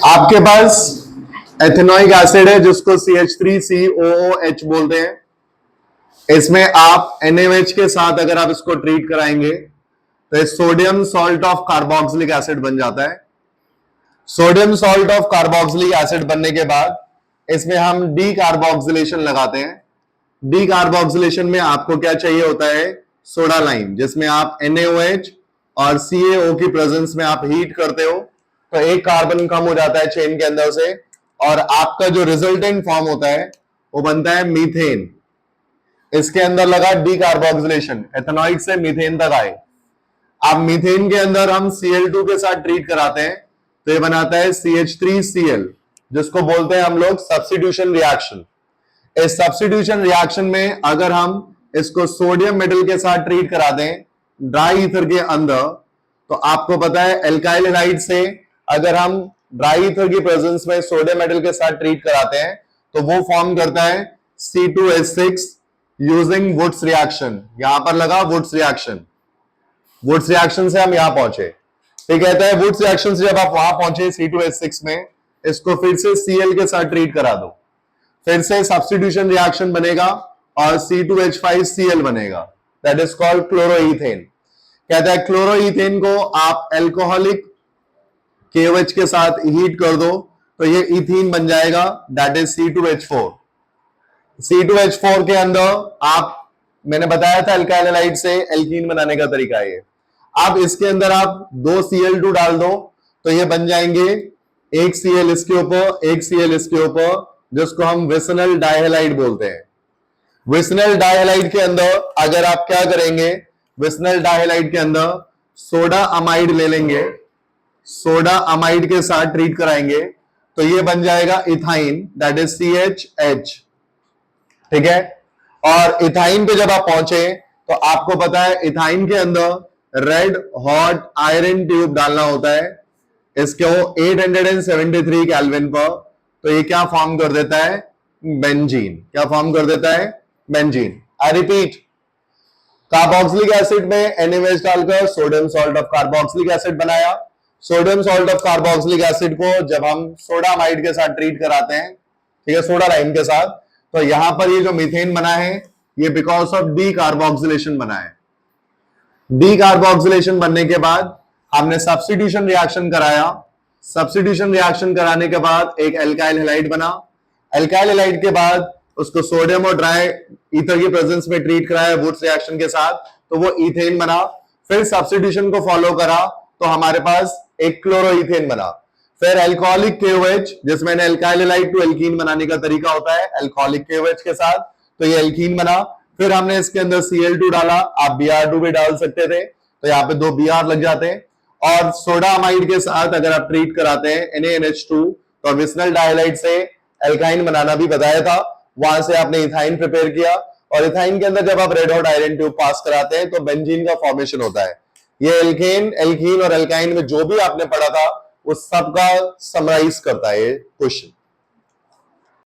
आपके पास ethanoic acid है जिसको CH3COOH बोलते हैं। इसमें आप NaOH के साथ अगर आप इसको ट्रीट कराएंगे तो ये sodium salt of carboxylic acid बन जाता है। Sodium salt of carboxylic acid बनने के बाद इसमें हम डी कार्बोक्सिलेशन लगाते हैं। डी कार्बोक्सिलेशन में आपको क्या चाहिए होता है? सोडा लाइम, जिसमें आप NaOH और CaO की प्रेजेंस में आप हीट करते हो तो एक कार्बन कम हो जाता है चेन के अंदर से और आपका जो रिजल्टेंट फॉर्म होता है वो बनता है मीथेन। इसके अंदर लगा डी कार्बोक्सिलेशन, एथेनॉइक से मीथेन तक आए। अब मीथेन के अंदर हम Cl2 के साथ ट्रीट कराते हैं तो ये बनाता है CH3Cl, जिसको बोलते हैं हम लोग सब्स्टिट्यूशन रिएक्शन। इस सब्स्टिट्यूशन रिएक्शन में अगर हम इसको सोडियम मेटल के साथ ट्रीट करा दें ड्राई ईथर के अंदर तो आपको पता है एल्काइल हैलाइड से अगर हम ड्राई ईथर की प्रेजेंस में सोडियम मेटल के साथ ट्रीट कराते हैं तो वो फॉर्म करता है C2H6 यूजिंग वुड्स रिएक्शन। यहां पर लगा वुड्स रिएक्शन। वुड्स रिएक्शन से हम यहां पहुंचे। ठीक कहता है वुड्स रिएक्शन से जब आप वहां पहुंचे C2H6 में, इसको फिर से Cl के साथ ट्रीट करा दो, फिर से सब्स्टिट्यूशन रिएक्शन बनेगा और C2H5Cl बनेगा। That is called क्लोरोईथेन। कहता है क्लोरोईथेन को आप एल्कोहलिक KOH के साथ हीट कर दो तो ये इथीन बन जाएगा। That is C2H4। C2H4 के अंदर आप, मैंने बताया था अल्काइल हैलाइड से एल्कीन बनाने का तरीका है ये। अब इसके अंदर आप 2 Cl2 डाल दो तो ये बन जाएंगे एक Cl इसके ऊपर, एक Cl इसके ऊपर, जिसको हम विसिनल डाइहैलाइड बोलते हैं। विसिनल डाइहैलाइड के अंदर अगर आप क्या करेंगे, विसिनल डाइहैलाइड के अंदर सोडा अमाइड ले लेंगे, सोडा अमाइड के साथ ट्रीट कराएंगे तो ये बन जाएगा इथाइन। That is CHH। ठीक है। और इथाइन पे जब आप पहुंचे तो आपको पता है इथाइन के अंदर रेड हॉट आयरन ट्यूब डालना होता है इसको 873 केल्विन पर, तो ये क्या फॉर्म कर देता है? बेंजीन। क्या फॉर्म कर देता है? Benzene. I repeat, carboxylic acid में NaOH डालकर sodium salt of carboxylic acid बनाया। Sodium salt of carboxylic acid को जब हम सोडा अमाइड के साथ ट्रीट कराते हैं, ठीक है, सोडा लाइम के साथ, तो यहां पर ये जो मीथेन बना है ये बिकॉज ऑफ डी कार्बोक्सिलेशन बना है। डी कार्बोक्सिलेशन बनने के बाद हमने सब्स्टिट्यूशन रिएक्शन कराया। सब्स्टिट्यूशन रिएक्शन कराने के बाद एक एल्काइल हैलाइड बना। एल्काइल हैलाइड के बाद उसको सोडियम और ड्राई ईथर की प्रेजेंस में ट्रीट कराया वुड्स रिएक्शन के साथ तो वो इथेन बना। फिर सब्स्टिट्यूशन को फॉलो करा तो हमारे पास एक क्लोरोईथेन बना। फिर एल्कोहलिक KOH, जिसमें एल्काइल हैलाइड टू एल्कीन बनाने का तरीका होता है एल्कोहलिक KOH के साथ, तो ये एल्कीन बना। फिर हमने इसके अंदर Cl2 डाला, आप Br2 भी डाल सकते थे तो यहाँ पे 2 Br लग जाते हैं। और सोडा अमाइड के साथ अगर आप ट्रीट कराते हैं NaNH2 तो विसिनल डाइहैलाइड से एल्काइन बनाना भी बताया था, वहां से आपने इथाइन प्रिपेयर किया और इथाइन के अंदर जब आप रेड हॉट आयरन ट्यूब पास कराते हैं तो बेंजीन का फॉर्मेशन होता है। ये एल्केन, एल्कीन और एल्काइन में जो भी आपने पढ़ा था उस सब का समराइज करता है ये क्वेश्चन।